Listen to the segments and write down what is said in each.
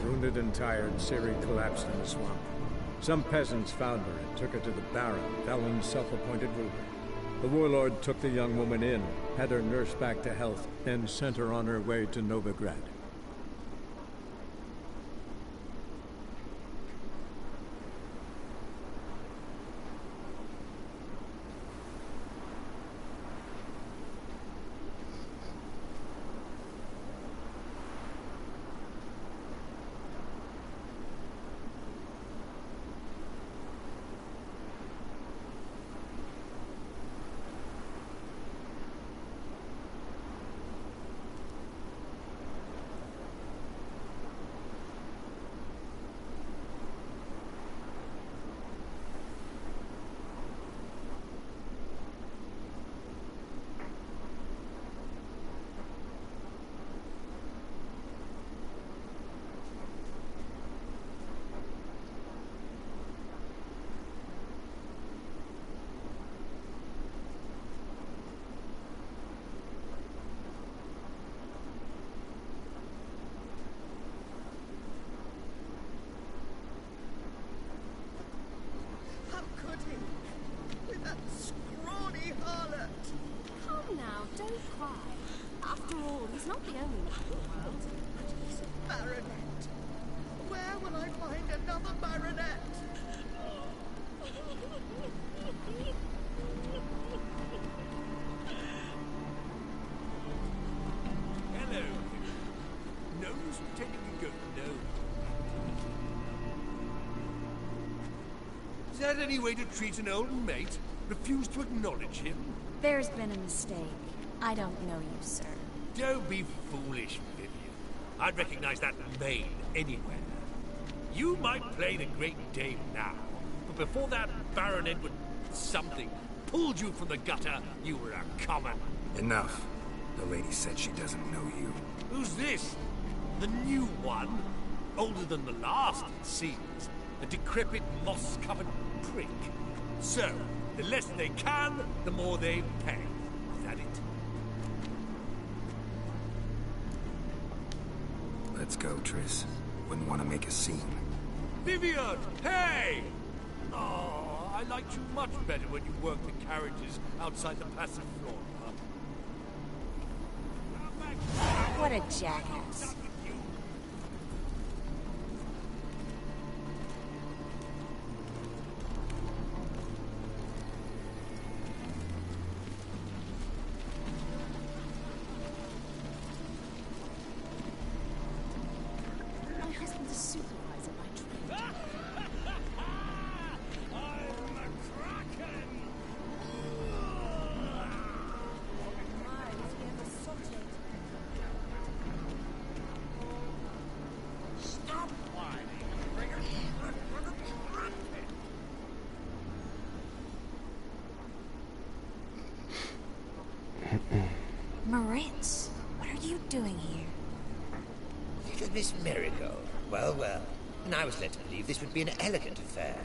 Wounded and tired, Ciri collapsed in the swamp. Some peasants found her and took her to the Baron, Valen's self-appointed ruler. The warlord took the young woman in, had her nursed back to health, and sent her on her way to Novigrad. Don't cry. After all, he's not the only one in the world. Baronet! Where will I find another baronet? Hello. No use pretending you don't know. Is that any way to treat an old mate? Refuse to acknowledge him? There's been a mistake. I don't know you, sir. Don't be foolish, Vivian. I'd recognize that mane anywhere. You might play the Great Dane now, but before that Baron Edward something pulled you from the gutter, you were a common. Enough. The lady said she doesn't know you. Who's this? The new one? Older than the last, it seems. A decrepit, moss-covered prick. So, the less they can, the more they pay. Is that it? Let's go, Triss. Wouldn't want to make a scene. Vivian! Hey! Oh, I liked you much better when you worked the carriages outside the passive floor. What a jackass. My husband's a supervisor by trade. I'm a kraken! Stop whining and bring us back for the trumpet! Moritz, what are you doing here? Little Miss Marigold. Well, well. And I was led to believe this would be an elegant affair.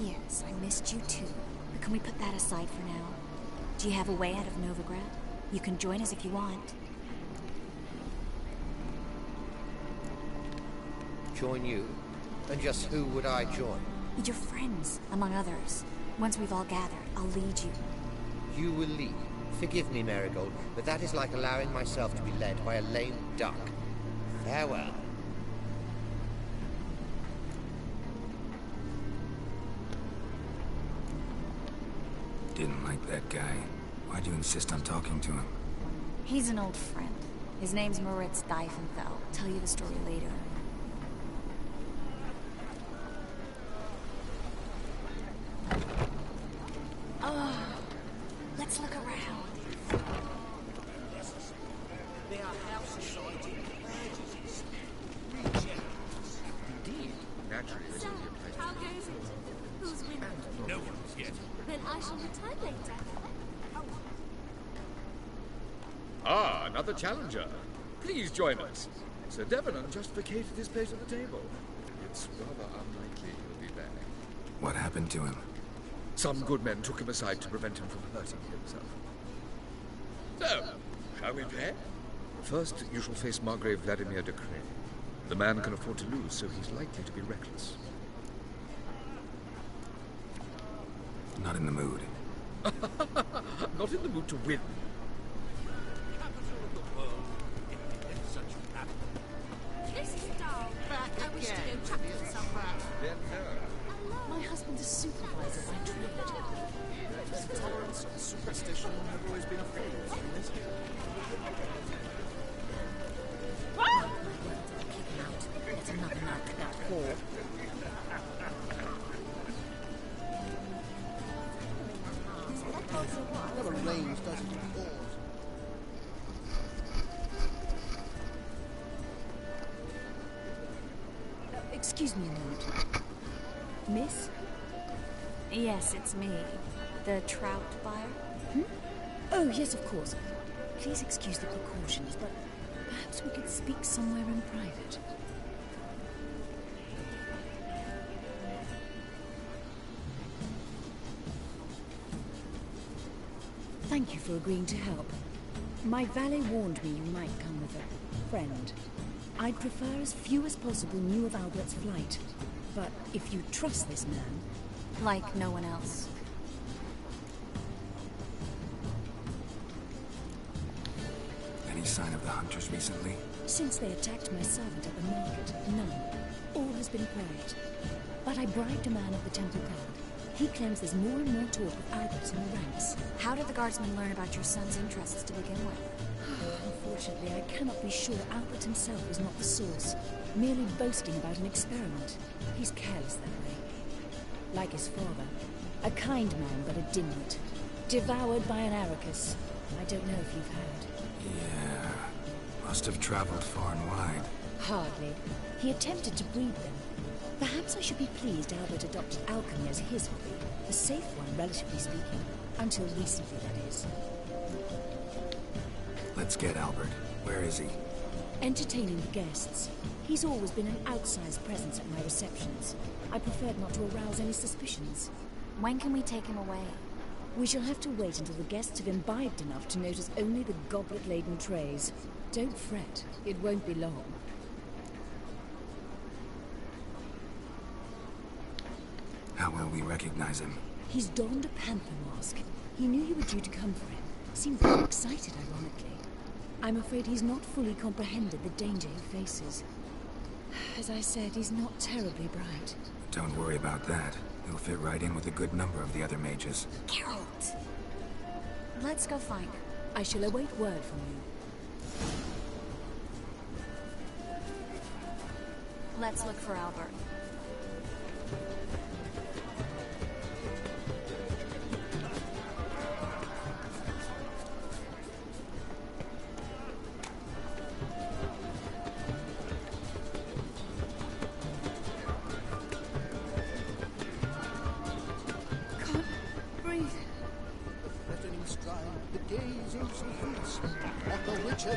Yes, I missed you too. But can we put that aside for now? Do you have a way out of Novigrad? You can join us if you want. Join you? And just who would I join? Your friends, among others. Once we've all gathered, I'll lead you. You will lead. Forgive me, Marigold, but that is like allowing myself to be led by a lame duck. Farewell. Didn't like that guy. Why'd you insist on talking to him? He's an old friend. His name's Moritz Diefenfeld. I'll tell you the story later. Oh, let's look around. They are house society pledges. Indeed. Naturally, there's only a place. How goes it? Who's winning? No one's yet. Then I shall return later. Ah, another challenger. Please join us. Sir Devenant just vacated his place at the table. It's rather unlikely he'll be back. What happened to him? Some good men took him aside to prevent him from hurting himself. So, shall we play? First, you shall face Margrave Vladimir de Cray. The man can afford to lose, so he's likely to be reckless. Not in the mood. Not in the mood to win. Capital of the world. It's such a happy. This is dull. I wish to go trapping somewhere. My husband is supervisor by trade. Tolerance and superstition have always been a thing, isn't it? Kick him out. It's another night with that whore. Never rains, does it? It pours. Excuse me a moment. Miss? Yes, it's me. The trout buyer? Oh, yes, of course. Please excuse the precautions, but perhaps we could speak somewhere in private. Thank you for agreeing to help. My valet warned me you might come with a friend. I'd prefer as few as possible knew of Albert's flight. But if you trust this man... Like no one else. Any sign of the hunters recently? Since they attacked my servant at the market, none. All has been quiet. But I bribed a man of the temple guard. He claims there's more and more talk of Albert in the ranks. How did the guardsmen learn about your son's interests to begin with? Unfortunately, I cannot be sure Albert himself was not the source, merely boasting about an experiment. He's careless that way. Like his father. A kind man, but a dimwit. Devoured by an Arrakis. I don't know if you've heard. Yeah. Must have traveled far and wide. Hardly. He attempted to breed them. Perhaps I should be pleased Albert adopted alchemy as his hobby. A safe one, relatively speaking. Until recently, that is. Let's get Albert. Where is he? Entertaining the guests. He's always been an outsized presence at my receptions. I preferred not to arouse any suspicions. When can we take him away? We shall have to wait until the guests have imbibed enough to notice only the goblet-laden trays. Don't fret. It won't be long. How will we recognize him? He's donned a panther mask. He knew you were due to come for him. Seemed very excited, ironically. I'm afraid he's not fully comprehended the danger he faces. As I said, he's not terribly bright. Don't worry about that. He'll fit right in with a good number of the other mages. Geralt! Let's go find him. I shall await word from you. Let's look for Albert.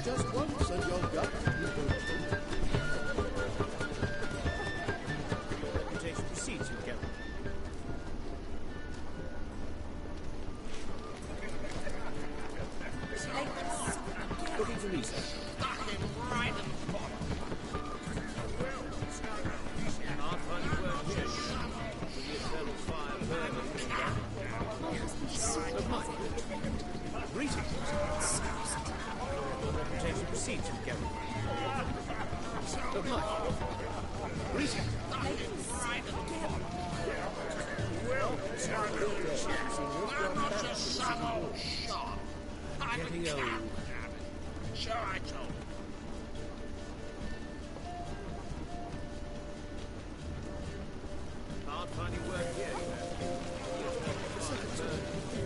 Just once and you'll gut. Reputation precedes you, Geralt. Looking for research. Can't find a word here. With the eternal fire burning. Greetings. Reputation precedes you, Geralt. Greetings. I'm not your son or shot. I'm Getting old. Sure, I told. Can't find any work here.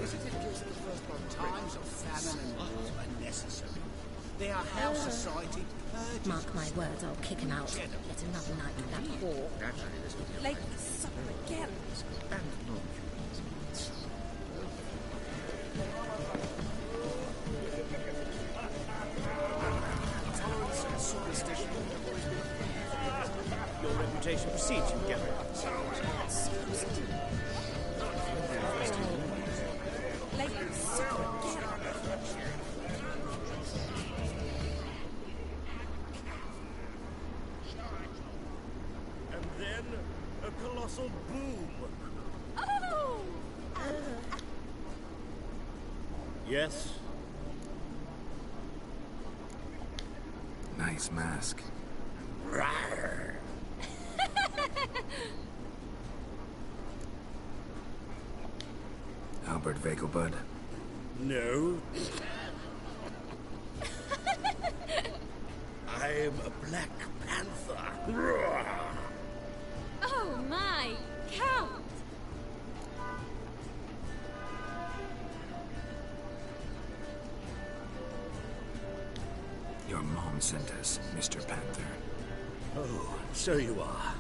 Isn't it just the first of times of famine and wars are necessary? They are how society purges. Mark my words, I'll kick him out. Yet another night with that whore. Naturally, this will be a Late supper again. and non-humans. Tolerance and superstition have always been your reputation precedes you, Geralt. Late supper again. Yes? Nice mask. Rawr. Albert Vegelbud. No. I am a Black Panther. Rawr. Oh my, Count! Your mom sent us, Mr. Panther. Oh, so you are.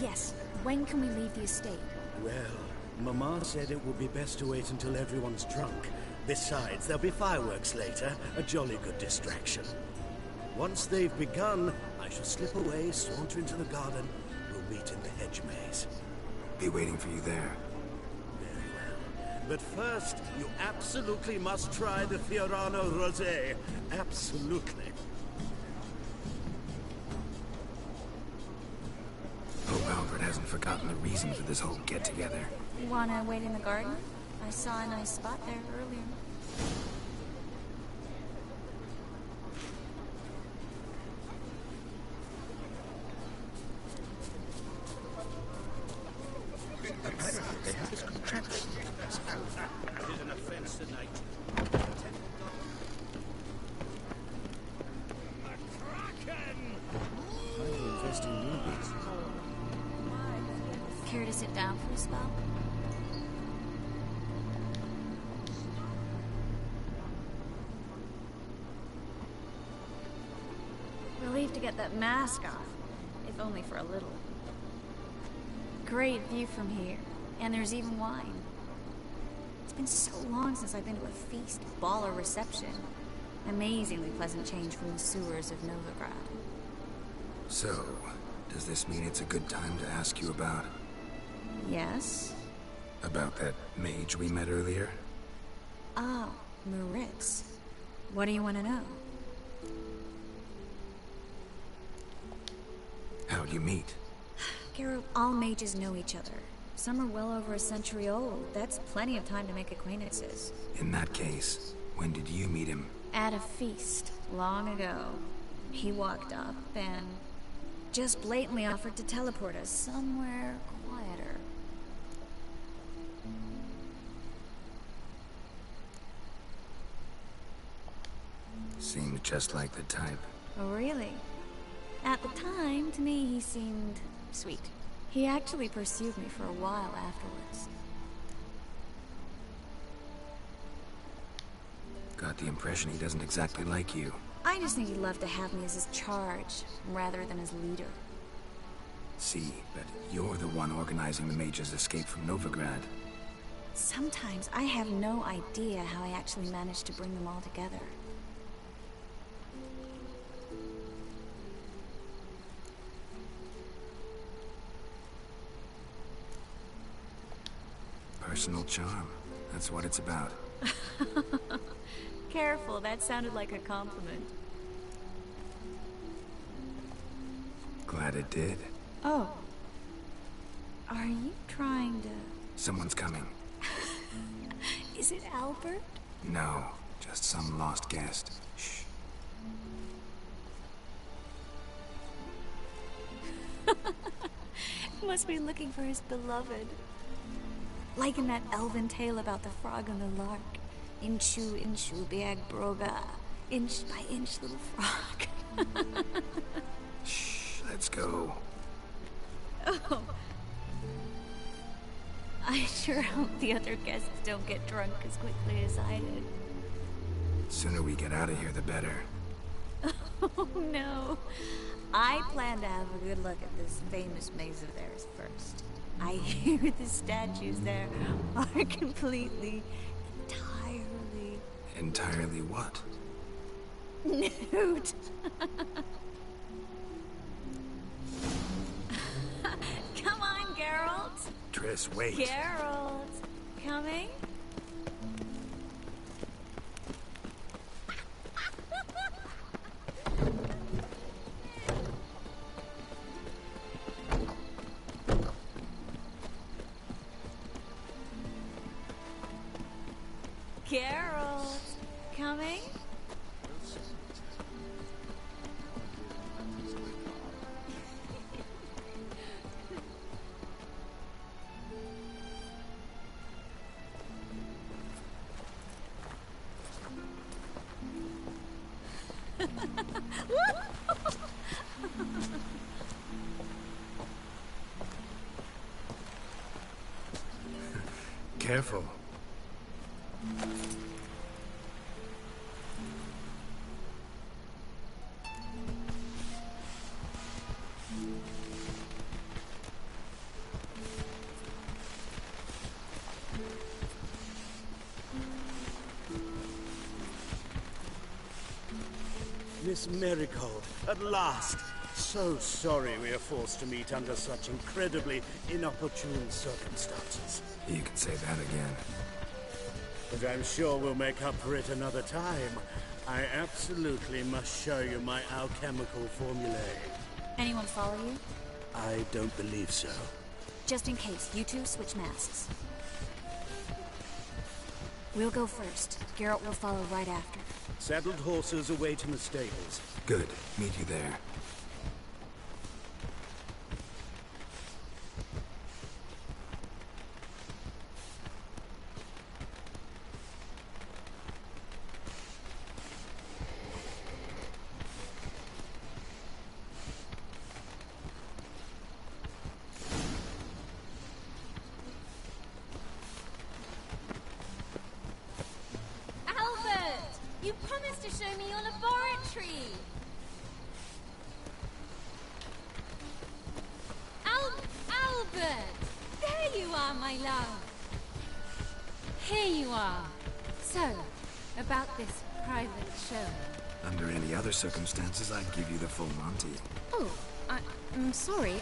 Yes. When can we leave the estate? Well, Mama said it would be best to wait until everyone's drunk. Besides, there'll be fireworks later, a jolly good distraction. Once they've begun, I shall slip away, saunter into the garden. We'll meet in the hedge maze. Be waiting for you there. Very well. But first, you absolutely must try the Fiorano Rosé. Absolutely. Hope Albert hasn't forgotten the reason for this whole get-together. You wanna wait in the garden? I saw a nice spot there earlier. They have this contraption. It is an offense to nature. Highly investing newbies. Care to sit down for a spell? Relieved to get that mask off, if only for a little. Great view from here, and there's even wine. It's been so long since I've been to a feast, ball, or reception. Amazingly pleasant change from the sewers of Novigrad. So, does this mean it's a good time to ask you about... Yes? about that mage we met earlier? Oh, Maritz. What do you want to know? How'd you meet? Geralt, all mages know each other. Some are well over a century old. That's plenty of time to make acquaintances. In that case, when did you meet him? At a feast, long ago. He walked up and just blatantly offered to teleport us somewhere quieter. Seemed just like the type. Oh, really? At the time, to me, he seemed sweet. He actually pursued me for a while afterwards. Got the impression he doesn't exactly like you. I just think he'd love to have me as his charge, rather than his leader. See, but you're the one organizing the mage's escape from Novigrad. Sometimes I have no idea how I actually managed to bring them all together. Personal charm. That's what it's about. Careful, that sounded like a compliment. Glad it did. Oh. Are you trying to... Someone's coming. Is it Albert? No, just some lost guest. Shh. Must be looking for his beloved. Like in that elven tale about the frog and the lark. Inchu, inchu, biag broga. Inch by inch, little frog. Shh, let's go. Oh. I sure hope the other guests don't get drunk as quickly as I did. Sooner we get out of here, the better. Oh no. I plan to have a good look at this famous maze of theirs first. I hear the statues there are completely, entirely... Entirely what? nude. Come on, Geralt. Triss, wait. Geralt, coming? Geralt, coming? Careful. Miss Marigold, at last. So sorry we are forced to meet under such incredibly inopportune circumstances. You could say that again. But I'm sure we'll make up for it another time. I absolutely must show you my alchemical formulae. Anyone follow you? I don't believe so. Just in case, you two switch masks. We'll go first. Geralt will follow right after. Saddled horses await in the stables. Good. Meet you there. You promised to show me your laboratory! Albert! There you are, my love! Here you are. So, about this private show. Under any other circumstances, I'd give you the full Monty. Oh, I'm sorry,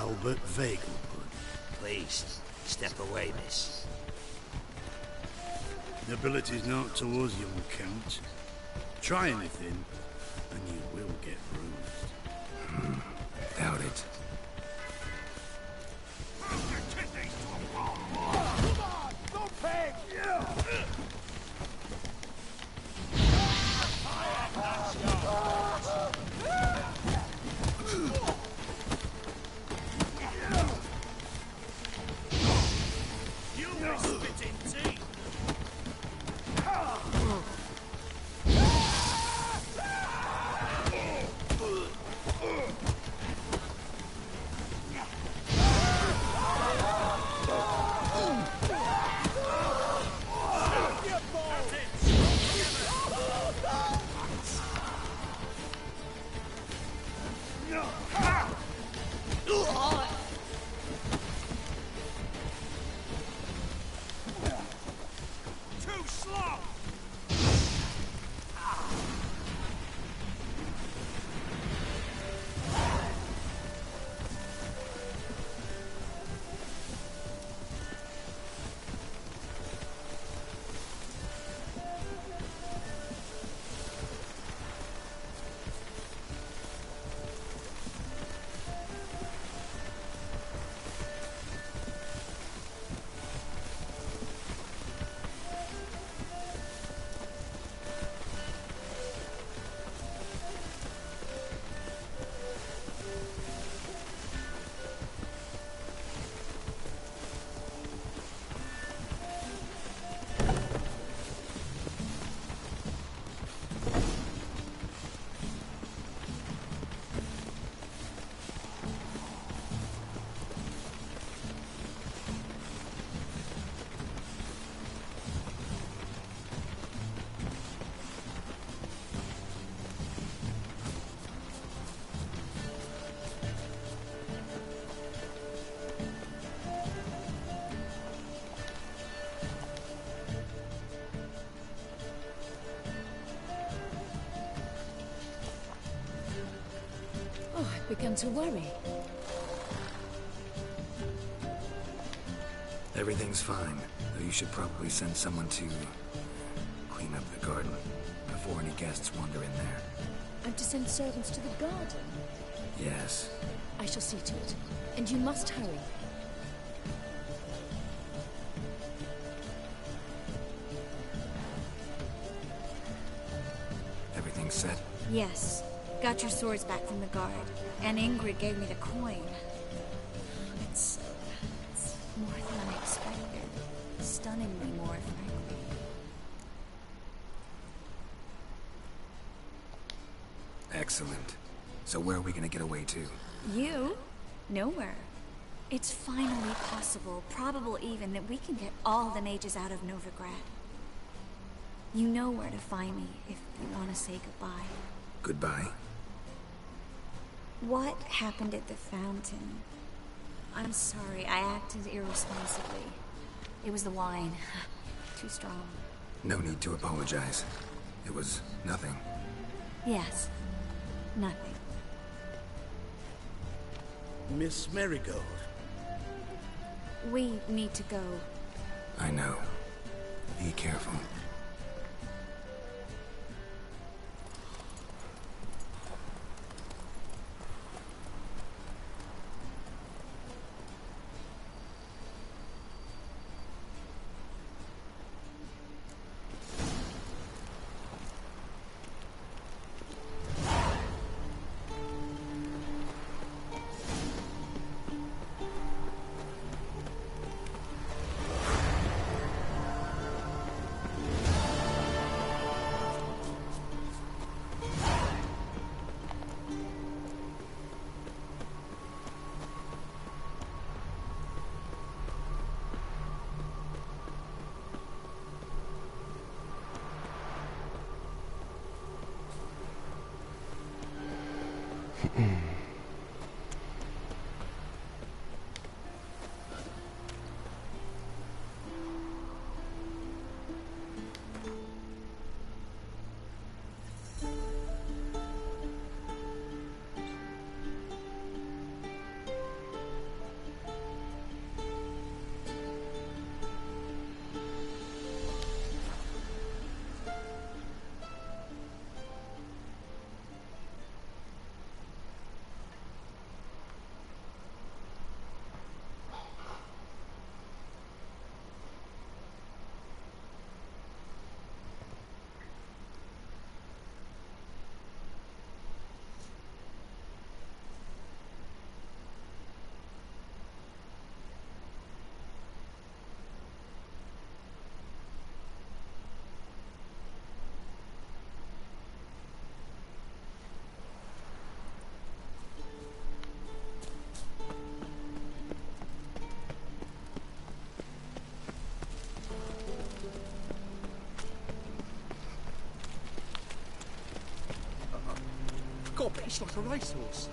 Albert Vagelwood. Please, step away, miss. Nobility's not towards young Count. Try anything, and you will get bruised. Doubt it. begun to worry. Everything's fine, though you should probably send someone to clean up the garden before any guests wander in there. I'm to send servants to the garden? Yes. I shall see to it. And you must hurry. Everything set? Yes. Got your swords back from the guard. And Ingrid gave me the coin. It's more than I expected. Stunningly more, frankly. Excellent. So where are we gonna get away to? You? Nowhere. It's finally possible, probable even, that we can get all the mages out of Novigrad. You know where to find me if you want to say goodbye. Goodbye? What happened at the fountain? I'm sorry, I acted irresponsibly. It was the wine. Too strong. No need to apologize. It was nothing. Yes. Nothing. Miss Marigold. We need to go. I know. Be careful. Got a pitch like a racehorse.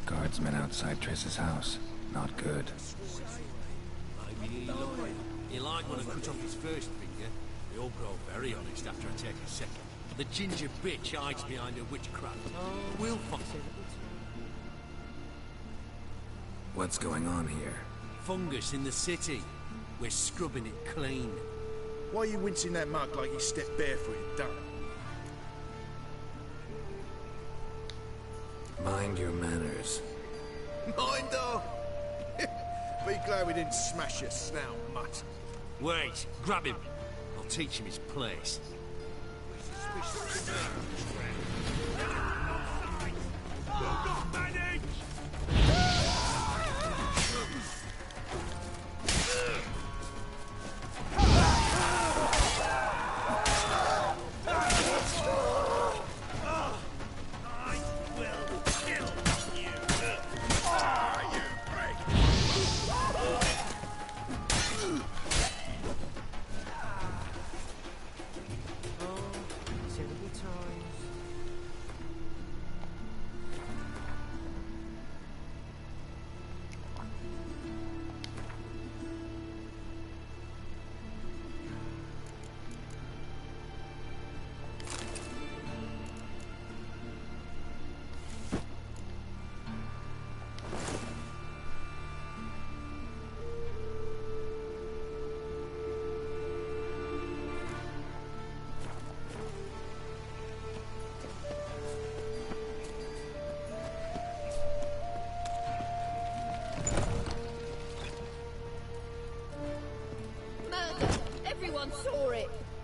Guardsmen outside Triss's house. Not good. Maybe he like when I cut off his first finger. They all grow very honest after I take a second. The ginger bitch hides behind her witchcraft. We'll find it. What's going on here? Fungus in the city. We're scrubbing it clean. Why are you wincing that mug like you stepped barefoot, dumb? Mind your manners. Mind her? Be glad we didn't smash your snout, mutt. Wait, grab him. I'll teach him his place.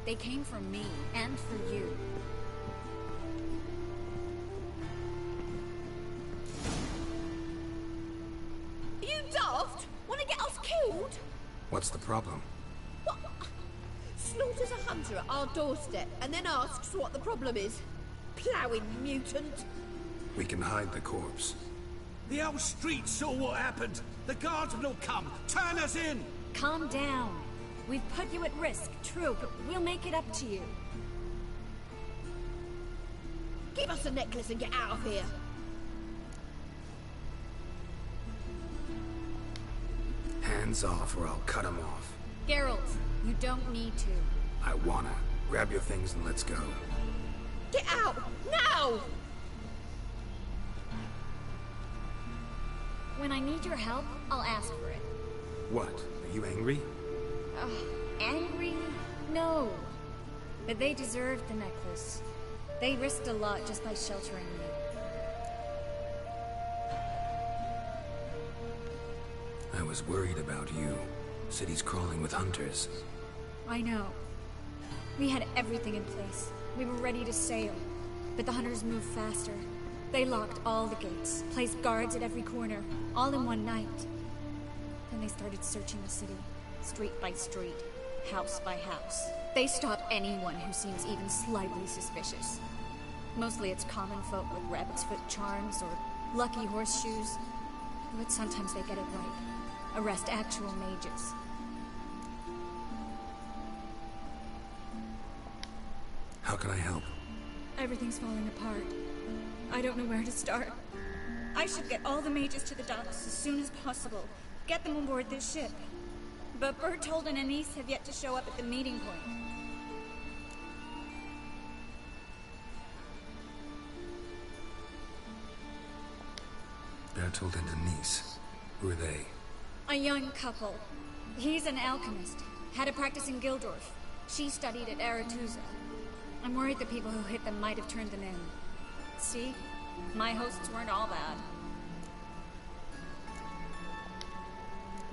They came for me, and for you. Are you daft? Want to get us killed? What's the problem? What? Slaughters a hunter at our doorstep, and then asks what the problem is. Ploughing mutant. We can hide the corpse. The whole street saw what happened. The guardsmen will come. Turn us in! Calm down. We've put you at risk, true, but we'll make it up to you. Give us a necklace and get out of here. Hands off or I'll cut 'em off. Geralt, you don't need to. I wanna. Grab your things and let's go. Get out! Now! When I need your help, I'll ask for it. What? Are you angry? Angry? No. But they deserved the necklace. They risked a lot just by sheltering me. I was worried about you. City's crawling with hunters. I know. We had everything in place. We were ready to sail. But the hunters moved faster. They locked all the gates, placed guards at every corner, all in one night. Then they started searching the city, street by street, house by house. They stop anyone who seems even slightly suspicious. Mostly it's common folk with rabbit's foot charms or lucky horseshoes. But sometimes they get it right. Arrest actual mages. How can I help? Everything's falling apart. I don't know where to start. I should get all the mages to the docks as soon as possible. Get them aboard this ship. But Bertold and Anise have yet to show up at the meeting point. Bertold and Anise. Who are they? A young couple. He's an alchemist. Had a practice in Gildorf. She studied at Aretuza. I'm worried the people who hit them might have turned them in. See? My hosts weren't all bad.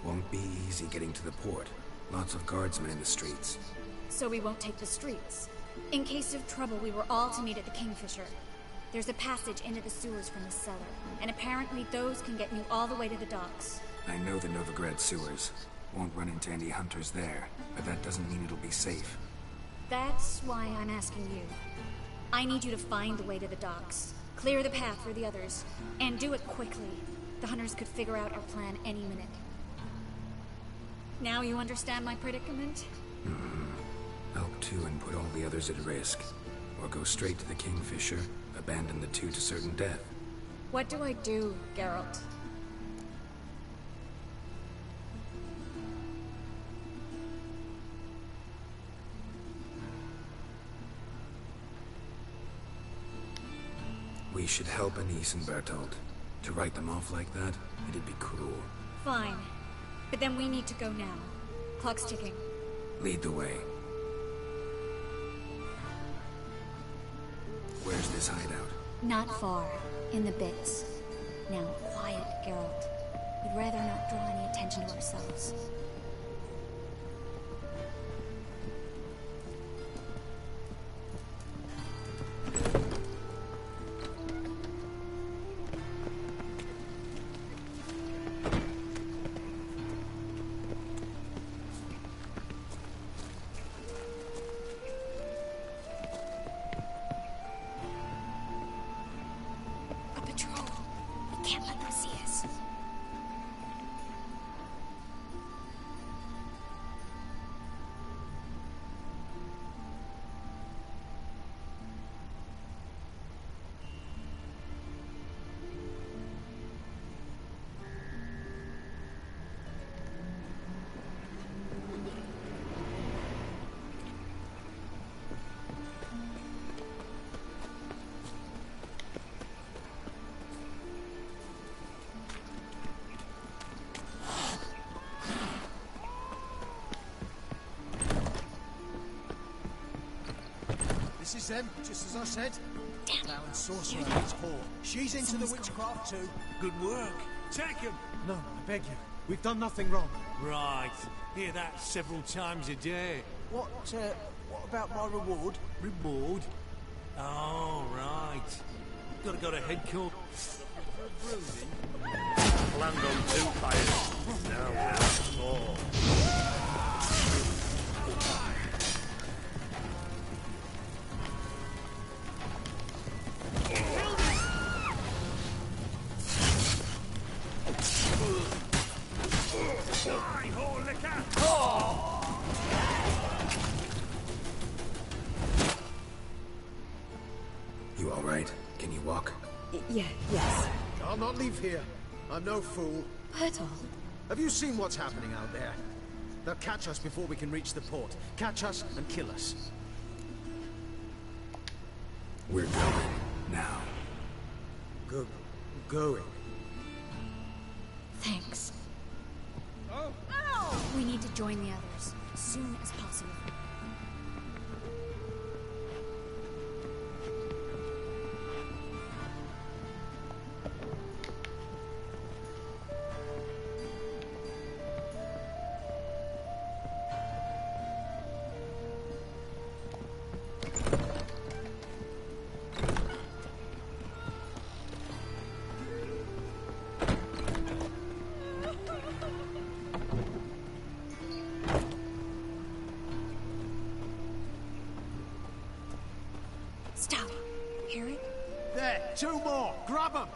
Won't be easy getting to the port. Lots of guardsmen in the streets. So we won't take the streets. In case of trouble, we were all to meet at the Kingfisher. There's a passage into the sewers from the cellar, and apparently those can get you all the way to the docks. I know the Novigrad sewers. Won't run into any hunters there, but that doesn't mean it'll be safe. That's why I'm asking you. I need you to find the way to the docks, clear the path for the others, and do it quickly. The hunters could figure out our plan any minute. Now you understand my predicament? Help two and put all the others at risk. Or go straight to the Kingfisher, abandon the two to certain death. What do I do, Geralt? We should help Anise and Bertold. To write them off like that, it'd be cruel. Fine. But then we need to go now. Clock's ticking. Lead the way. Where's this hideout? Not far. In the bits. Now, quiet, Geralt. We'd rather not draw any attention to ourselves. This is them, just as I said. Plough and sorcerer and his whore. She's into the witchcraft too. Good work. Take him. No, I beg you. We've done nothing wrong. Right. Hear that several times a day. What What about my reward? Reward? Oh, right. Gotta go to headquarters. Planned on 2 players. Now we have 4. You all right? Can you walk? Yes. I'll not leave here. I'm no fool. Bertold? Have you seen what's happening out there? They'll catch us before we can reach the port. Catch us and kill us. We're going now. Going. Thanks. We need to join the others as soon as possible. Stop. Hear it? There, 2 more. Grab them.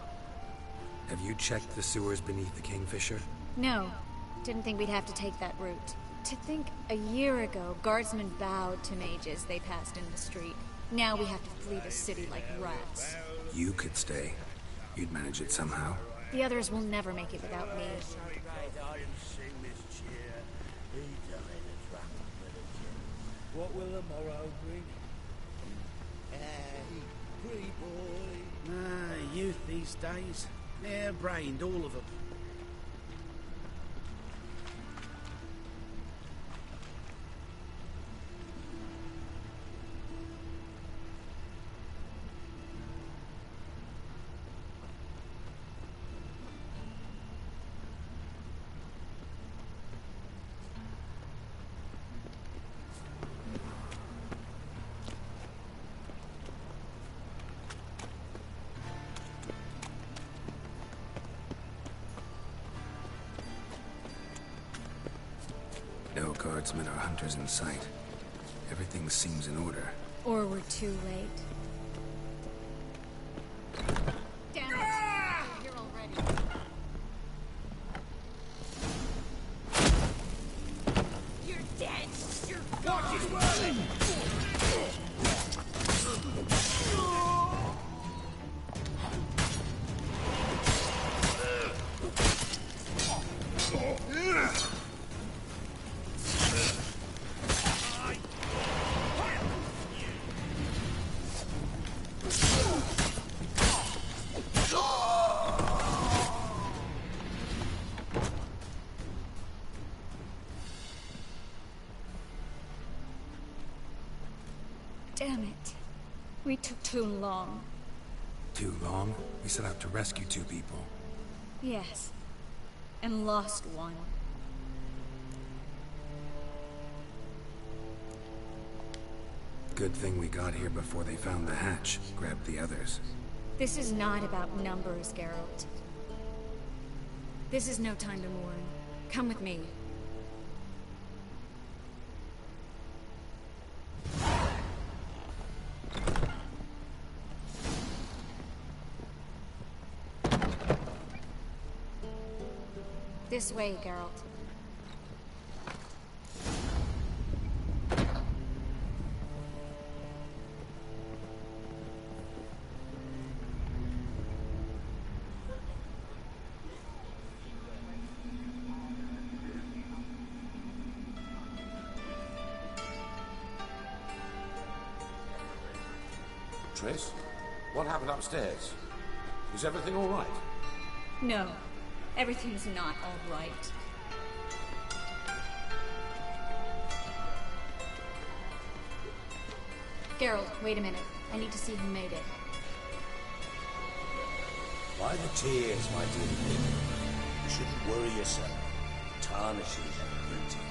Have you checked the sewers beneath the Kingfisher? No. Didn't think we'd have to take that route. To think a year ago, guardsmen bowed to mages they passed in the street. Now we have to flee the city like rats. You could stay. You'd manage it somehow. The others will never make it without me. What will the morrow bring? Pretty boy. Ah, youth these days. Hair-brained, all of them. No guardsmen or hunters in sight. Everything seems in order. Or we're too late. Damn it! We're here already. You're dead! You're gone! Watch his whirling! Damn it. We took too long. Too long? We set out to rescue 2 people. Yes. And lost one. Good thing we got here before they found the hatch, grabbed the others. This is not about numbers, Geralt. This is no time to mourn. Come with me. This way, Geralt. Triss, what happened upstairs? Is everything all right? No. Everything's not all right. Geralt, wait a minute. I need to see who made it. Why the tears, my dear? You shouldn't worry yourself. Tarnishes and beauty.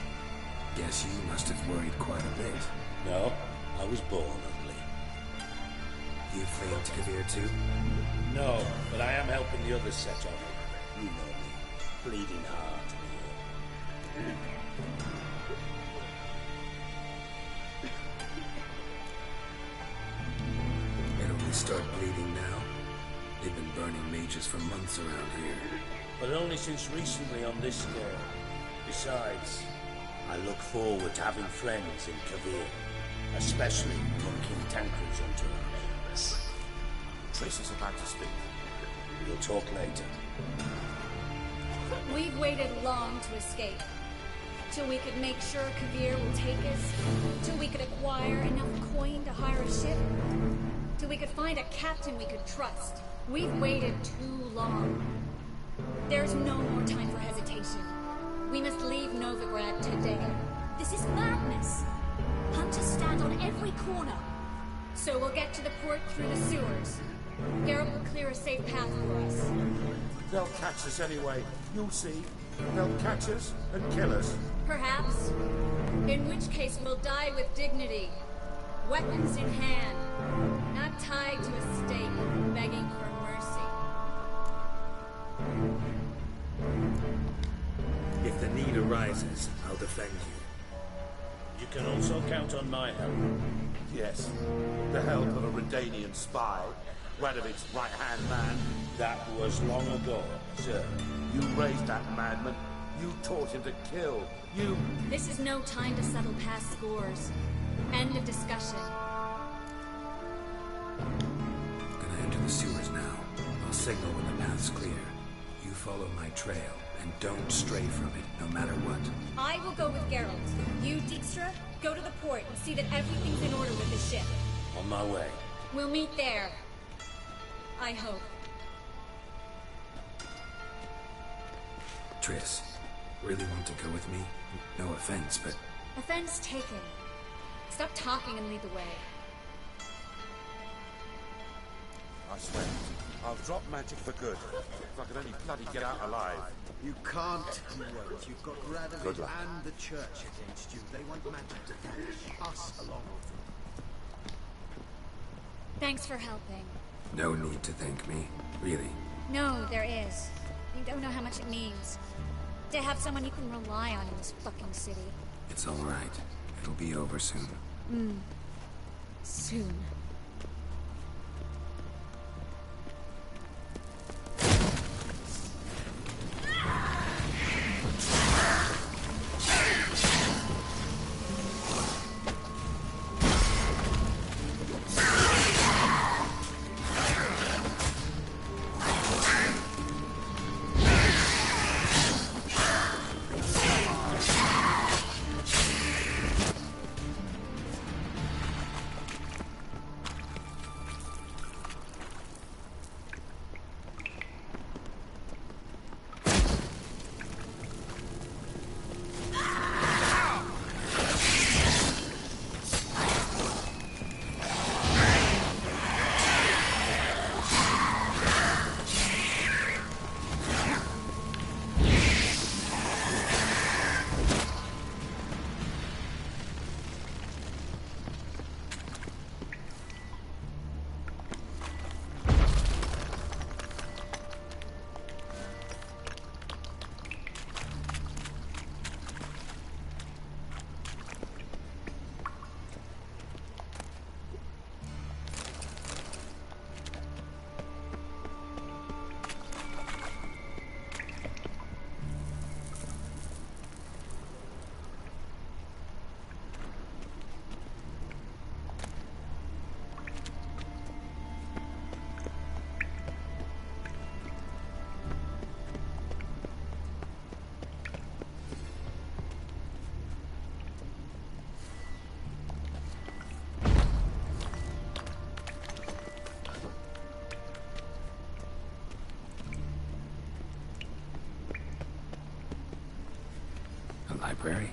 Guess you must have worried quite a bit. No, I was born ugly. You fleeing to Kavir too? No, but I am helping the others set off. You know me. Bleeding heart. It only start bleeding now? They've been burning mages for months around here. But only since recently on this scale. Besides, I look forward to having friends in Kavir. Especially when King Tancred's entourage. Triss is about to speak. We'll talk later. We've waited long to escape. Till we could make sure Kavir will take us. Till we could acquire enough coin to hire a ship. Till we could find a captain we could trust. We've waited too long. There's no more time for hesitation. We must leave Novigrad today. This is madness. Hunters stand on every corner. So we'll get to the port through the sewers. Geralt will clear a safe path for us. They'll catch us anyway. You'll see. They'll catch us and kill us. Perhaps. In which case we'll die with dignity. Weapons in hand. Not tied to a stake, begging for mercy. If the need arises, I'll defend you. You can also count on my help. Yes. The help of a Redanian spy. Radovic's right-hand man. That was long ago, sir. You raised that madman. You taught him to kill. You... This is no time to settle past scores. End of discussion. Gonna enter the sewers now. I'll signal when the path's clear. You follow my trail, and don't stray from it, no matter what. I will go with Geralt. You, Dijkstra, go to the port and see that everything's in order with the ship. On my way. We'll meet there. I hope. Triss, really want to go with me? No offense, but... Offense taken. Stop talking and lead the way. I swear, I'll drop magic for good. If I can only bloody get out alive. You can't, you won't. You've got Radovid Good luck. and the church against you. They want magic to vanish. Us along with them. Thanks for helping. No need to thank me, really. No, there is. You don't know how much it means. To have someone you can rely on in this fucking city. It's all right. It'll be over soon. Soon. Library?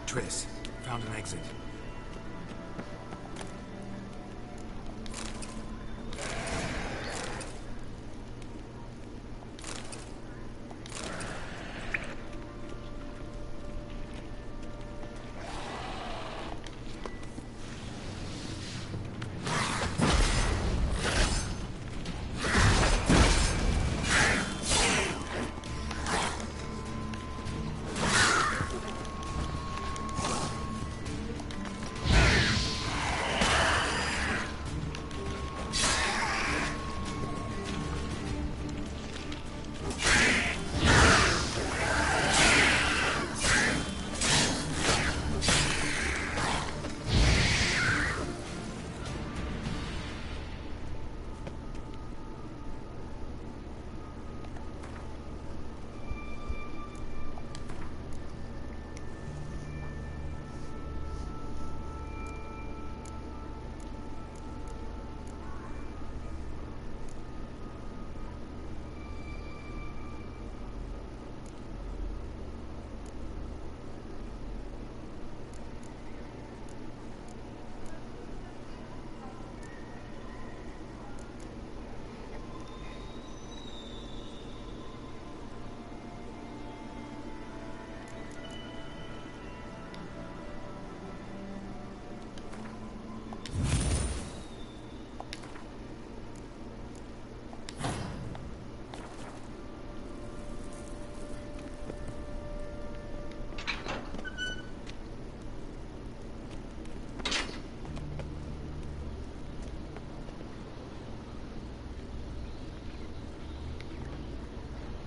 Triss, found an exit.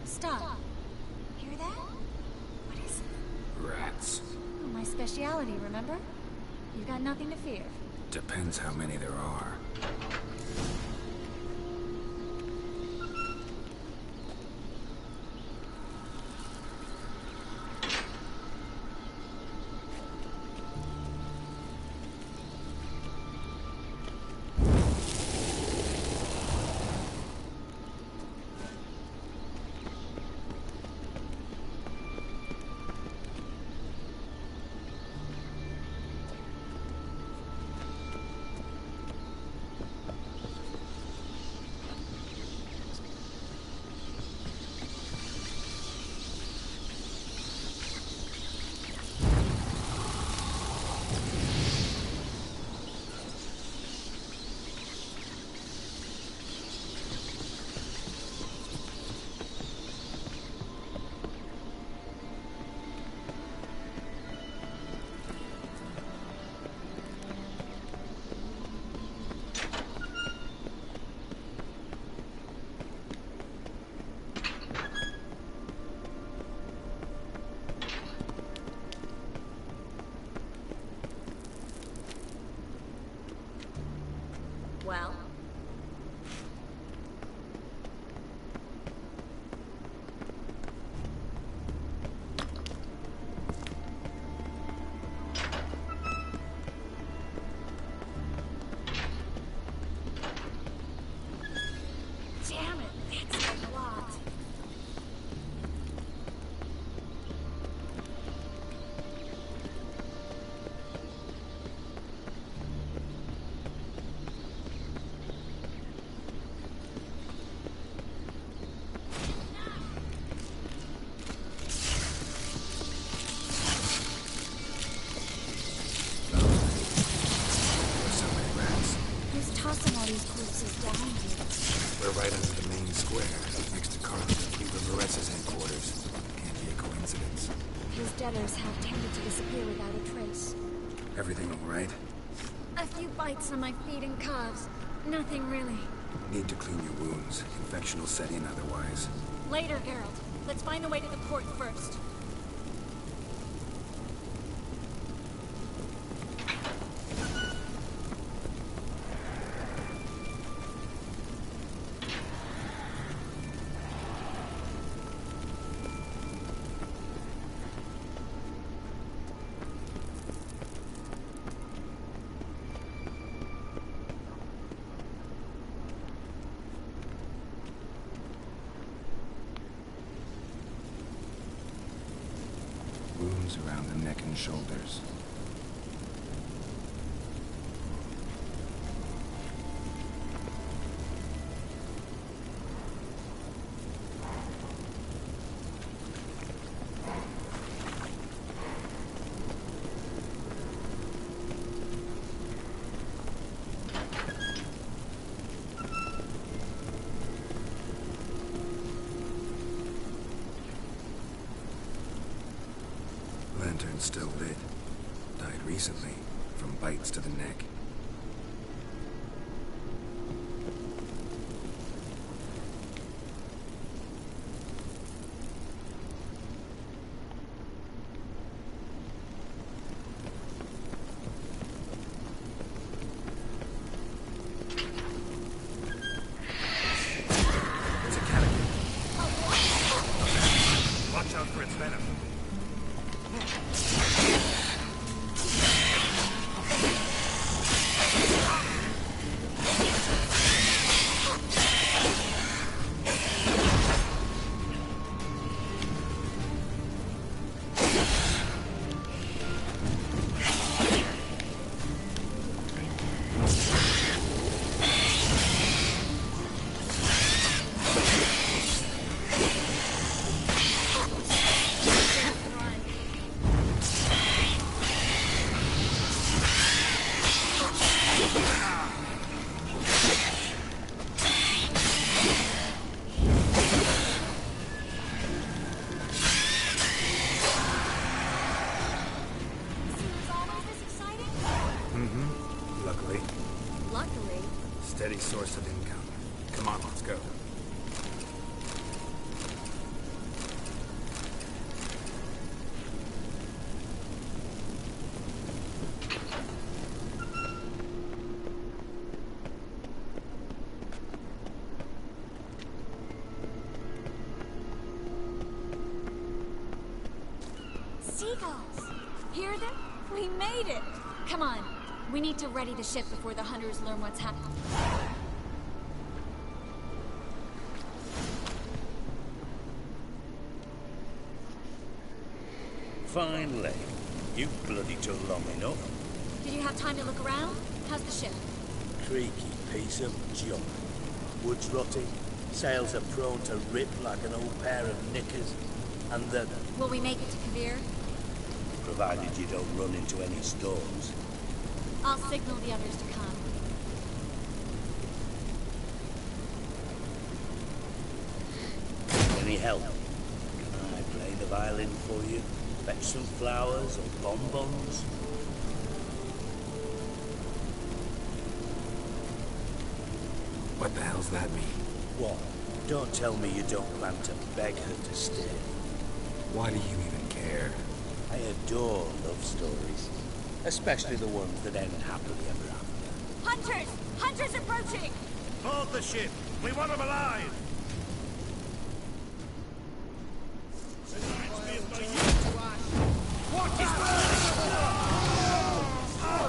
Stop. Hear that? What is it? Rats. Oh, my speciality, remember? You've got nothing to fear. Depends how many there are. Well? Damn it, that's a lot. Tossing all these corpses down here. We're right under the main square, next to Carlos and Riverette's headquarters. Can't be a coincidence. His debtors have tended to disappear without a trace. Everything all right? A few bites on my feet and calves. Nothing really. Need to clean your wounds. Infection will set in otherwise. Later, Geralt. Let's find the way to the port first. neck and shoulders. Lantern's still lit. Died recently, from bites to the neck. It's a catacomb. Watch out for its venom. Luckily. Steady source of income. Come on, let's go. Seagulls! Hear them? We made it! Come on. We need to ready the ship before the hunters learn what's happening. Finally. You bloody took long enough. Did you have time to look around? How's the ship? Creaky piece of junk. Wood's rotting, sails are prone to rip like an old pair of knickers, and the... Will we make it to Kavir? provided you don't run into any storms. I'll signal the others to come. Any help? Can I play the violin for you? Fetch some flowers or bonbons? What the hell's that mean? What? Don't tell me you don't plan to beg her to stay. Why do you even care? I adore love stories. Especially the ones that end happily ever after. Hunters! Hunters approaching! Board the ship! We want them alive!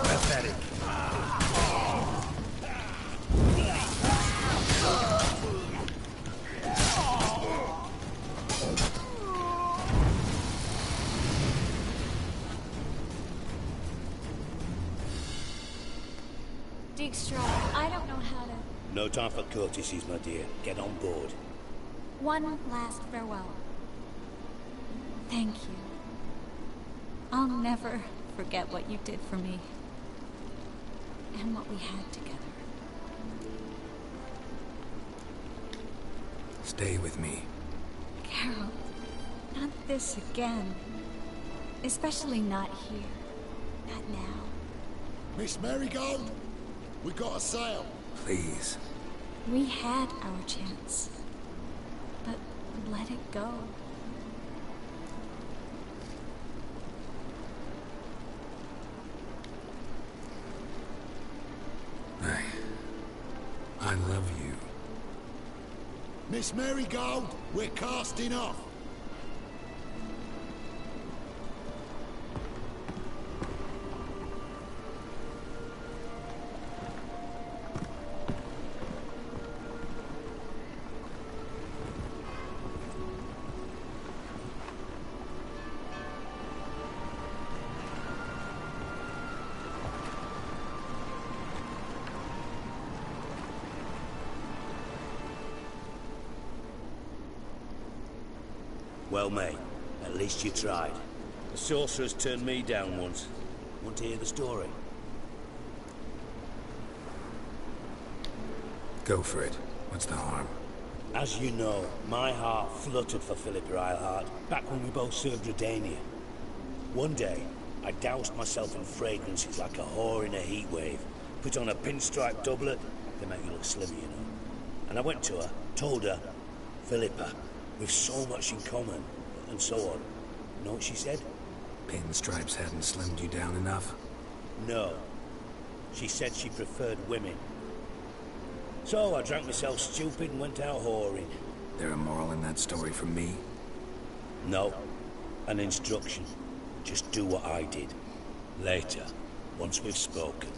Pathetic. Dijkstra, I don't know how to... No time for courtesies, my dear. Get on board. One last farewell. Thank you. I'll never forget what you did for me. And what we had together. Stay with me. Carol, not this again. Especially not here. Not now. Miss Marigold, we got a sail. Please. We had our chance. But let it go. I love you. Miss Marigold, we're casting off. Well, mate, at least you tried. The sorceress turned me down once. Want to hear the story? Go for it. What's the harm? As you know, my heart fluttered for Philippa Eilhart back when we both served Redania. One day, I doused myself in fragrances like a whore in a heat wave, put on a pinstripe doublet, they make you look slimmer, you know. And I went to her, told her, Philippa, we've so much in common, and so on. You know what she said? Pinstripes hadn't slimmed you down enough? No. She said she preferred women. So I drank myself stupid and went out whoring. There a moral in that story for me? No. An instruction. Just do what I did. Later, once we've spoken.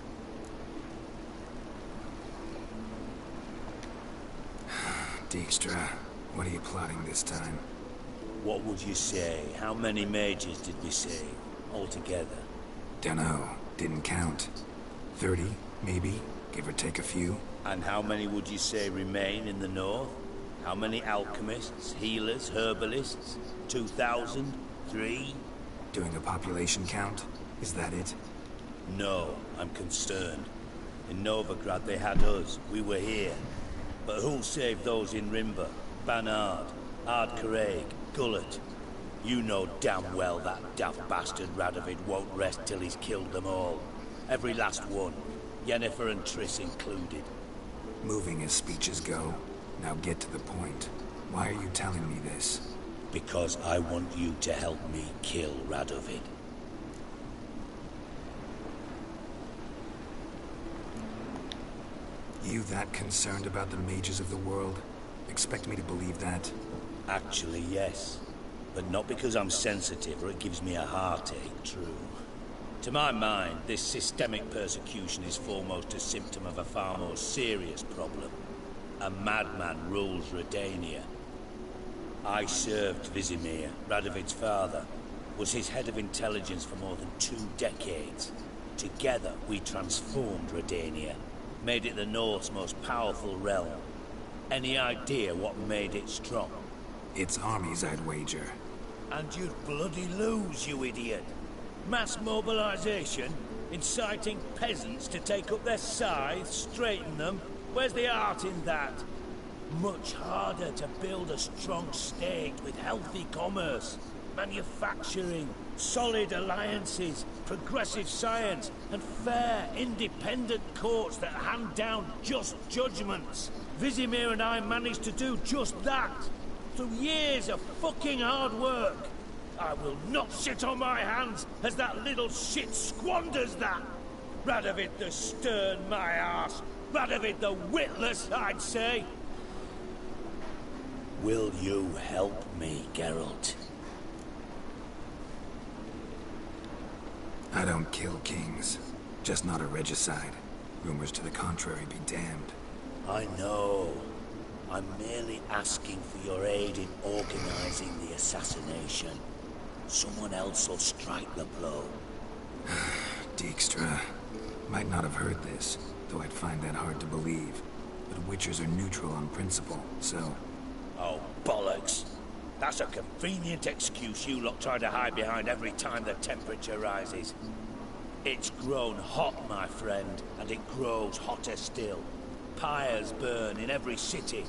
Dijkstra, what are you plotting this time? What would you say? How many mages did we save altogether? Dunno. Didn't count. 30, maybe? Give or take a few? And how many would you say remain in the north? How many alchemists, healers, herbalists? 2,000? 3? Doing a population count? Is that it? No, I'm concerned. In Novigrad they had us. We were here. But who'll save those in Rimba? Banard, Ardcaraig, Gullet? You know damn well that daft bastard Radovid won't rest till he's killed them all. Every last one. Yennefer and Triss included. Moving as speeches go. Now get to the point. Why are you telling me this? Because I want you to help me kill Radovid. You that concerned about the mages of the world? Expect me to believe that? Actually, yes. But not because I'm sensitive or it gives me a heartache, true. To my mind, this systemic persecution is foremost a symptom of a far more serious problem. A madman rules Redania. I served Vizimir, Radovid's father, was his head of intelligence for more than 2 decades. Together, we transformed Redania, made it the North's most powerful realm. Any idea what made it strong? Its armies, I'd wager. And you'd bloody lose, you idiot. Mass mobilization, inciting peasants to take up their scythes, straighten them. Where's the art in that? Much harder to build a strong state with healthy commerce, manufacturing, solid alliances, progressive science, and fair, independent courts that hand down just judgments. Vizimir and I managed to do just that, through years of fucking hard work. I will not sit on my hands as that little shit squanders that. Radovid the stern, my arse. Radovid the witless, I'd say. Will you help me, Geralt? I don't kill kings. Just not a regicide. Rumors to the contrary be damned. I know. I'm merely asking for your aid in organizing the assassination. Someone else will strike the blow. Dijkstra. Might not have heard this, though I'd find that hard to believe. But Witchers are neutral on principle, so... Oh, bollocks. That's a convenient excuse you lot try to hide behind every time the temperature rises. It's grown hot, my friend, and it grows hotter still. Pyres burn in every city.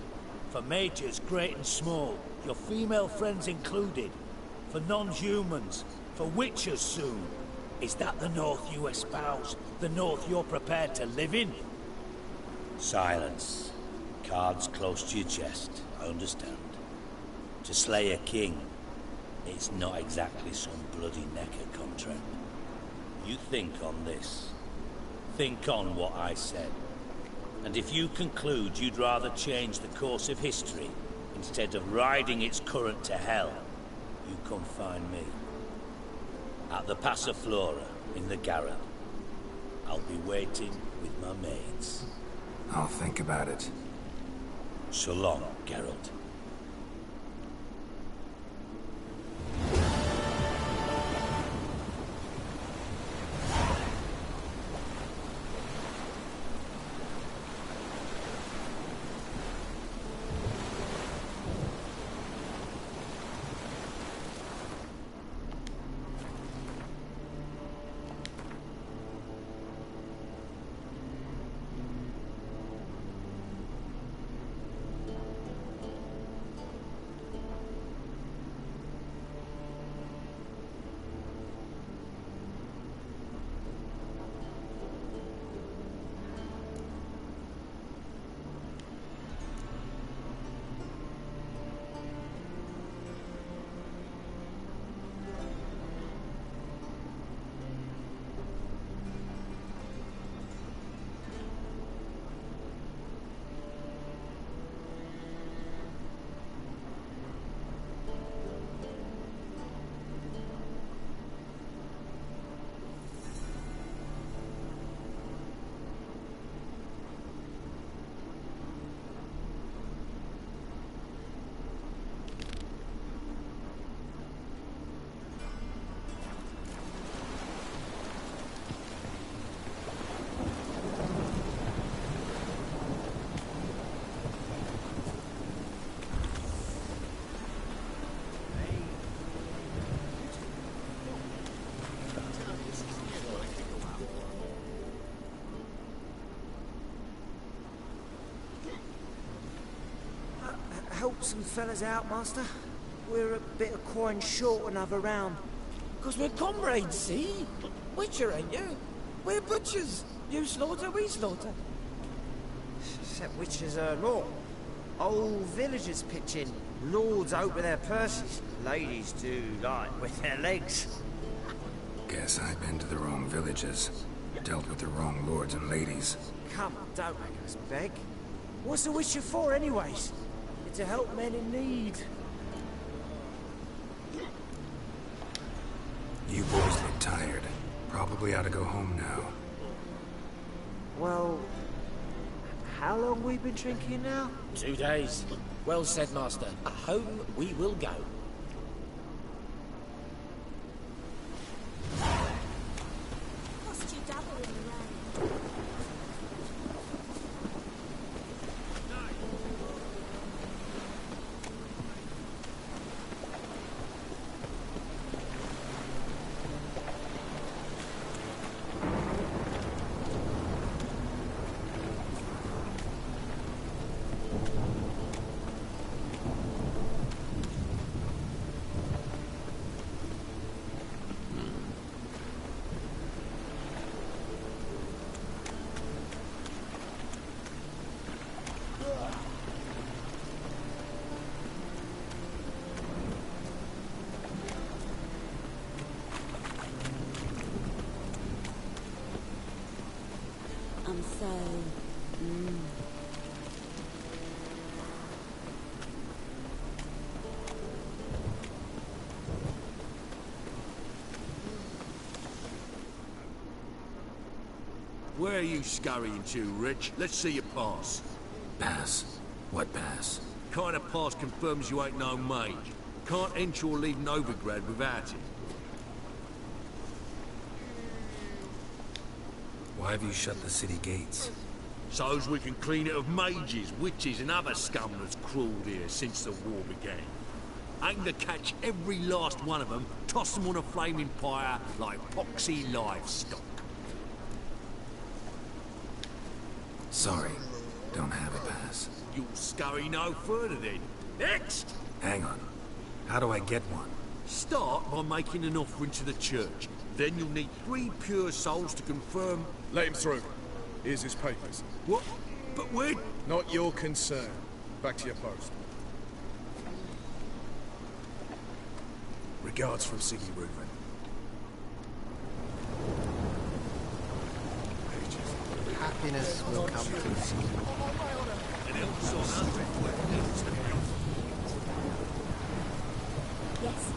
For mages great and small, your female friends included. For non-humans, for witchers soon. Is that the North you espouse? The North you're prepared to live in? Silence. Cards close to your chest, I understand. To slay a king, it's not exactly some bloody necker contract. You think on this. Think on what I said. And if you conclude you'd rather change the course of history instead of riding its current to hell, you come find me. At the Passiflora in the garret. I'll be waiting with my maids. I'll think about it. So long, Geralt. some fellas out, Master. We're a bit of coin short another round. Because we're comrades, see? Witcher, ain't you? We're butchers. You slaughter, we slaughter. Except witches are law. Old villagers pitch in. Lords out with their purses. Ladies do like with their legs. Guess I've been to the wrong villages. Dealt with the wrong lords and ladies. Come on, don't make us beg. What's the witcher for, anyways? It's to help men in need. You boys look tired. Probably ought to go home now. Well, how long we been drinking now? 2 days. Well said, Master. Home we will go. Cost you double in the round. I'm so... Where are you scurrying to, Rich? Let's see your pass. Pass? What pass? Kind of pass confirms you ain't no mage. Can't enter or leave Novigrad without it. Why have you shut the city gates? So's we can clean it of mages, witches and other scum that's crawled here since the war began. Aim to catch every last one of them, toss them on a flaming pyre like poxy livestock. Sorry, don't have a pass. You'll scurry no further then. Next! Hang on. How do I get one? Start by making an offering to the church. Then you'll need 3 pure souls to confirm... Let him through. Here's his papers. What? But we're... Not your concern. Back to your post. Regards from Siggy Reuben. Happiness will come too soon. Yes.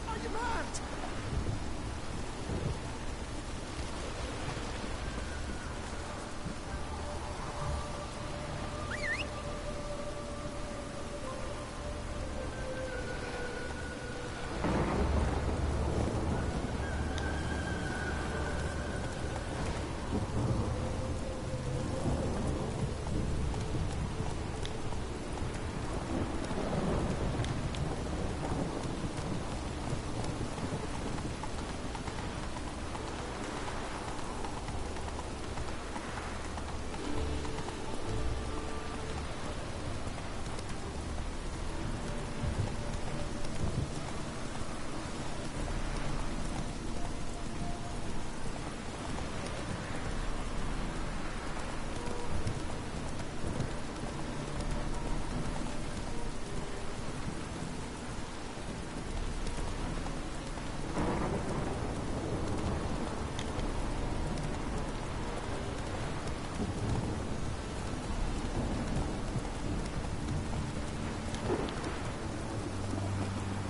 Are you mad?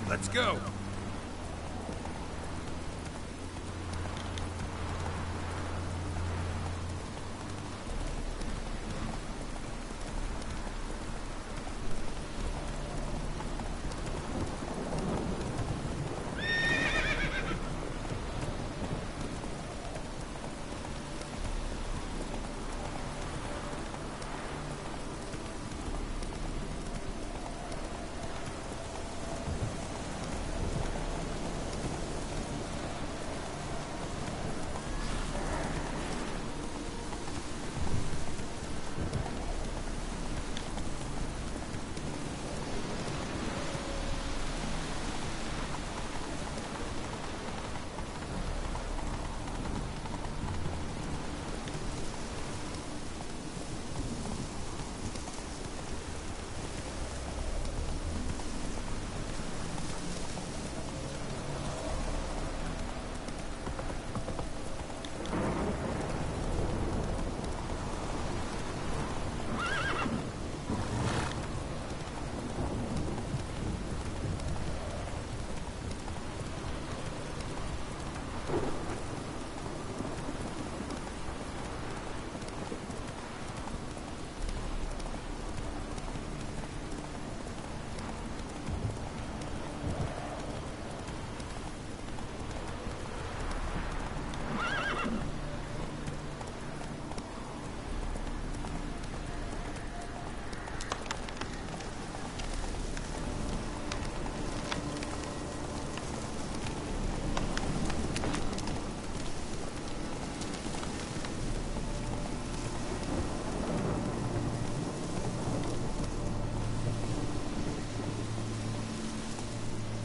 Let's go!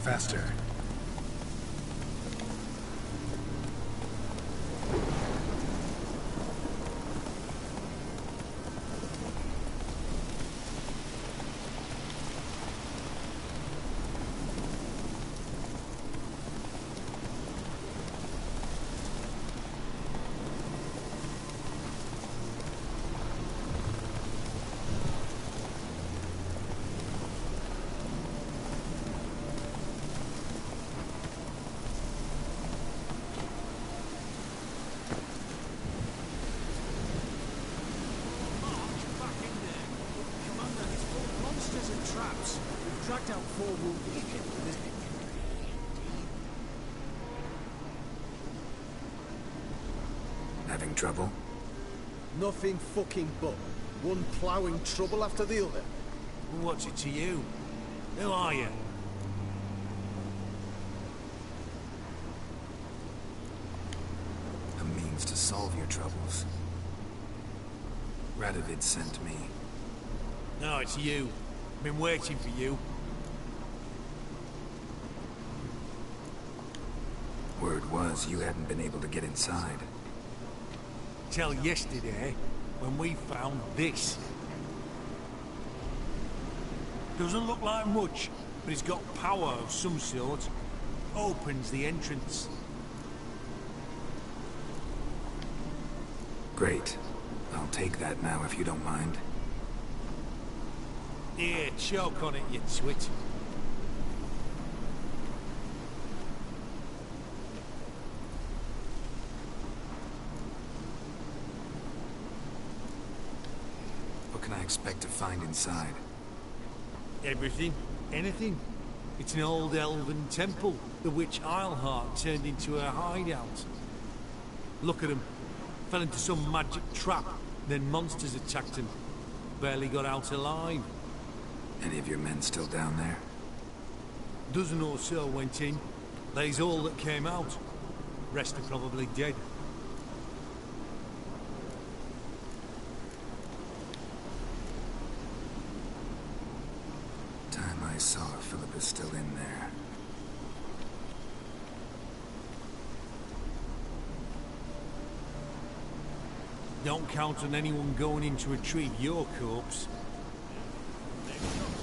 Faster. Monsters and traps. We've tracked out 4 wounded. Having trouble? Nothing fucking but. One ploughing trouble after the other. What's it to you? Who are you? A means to solve your troubles. Radovid sent me. No, it's you. Been waiting for you. Word was you hadn't been able to get inside. Till yesterday, when we found this. Doesn't look like much, but it's got power of some sort. Opens the entrance. Great. I'll take that now if you don't mind. Here, choke on it, you twit. What can I expect to find inside? Everything. Anything. It's an old elven temple, the witch Isleheart turned into a hideout. Look at him. Fell into some magic trap, then monsters attacked him. Barely got out alive. Any of your men still down there? Dozen or so went in. They's all that came out. Rest are probably dead. Time I saw it, Philip is still in there. Don't count on anyone going in to retrieve your corpse. Next up.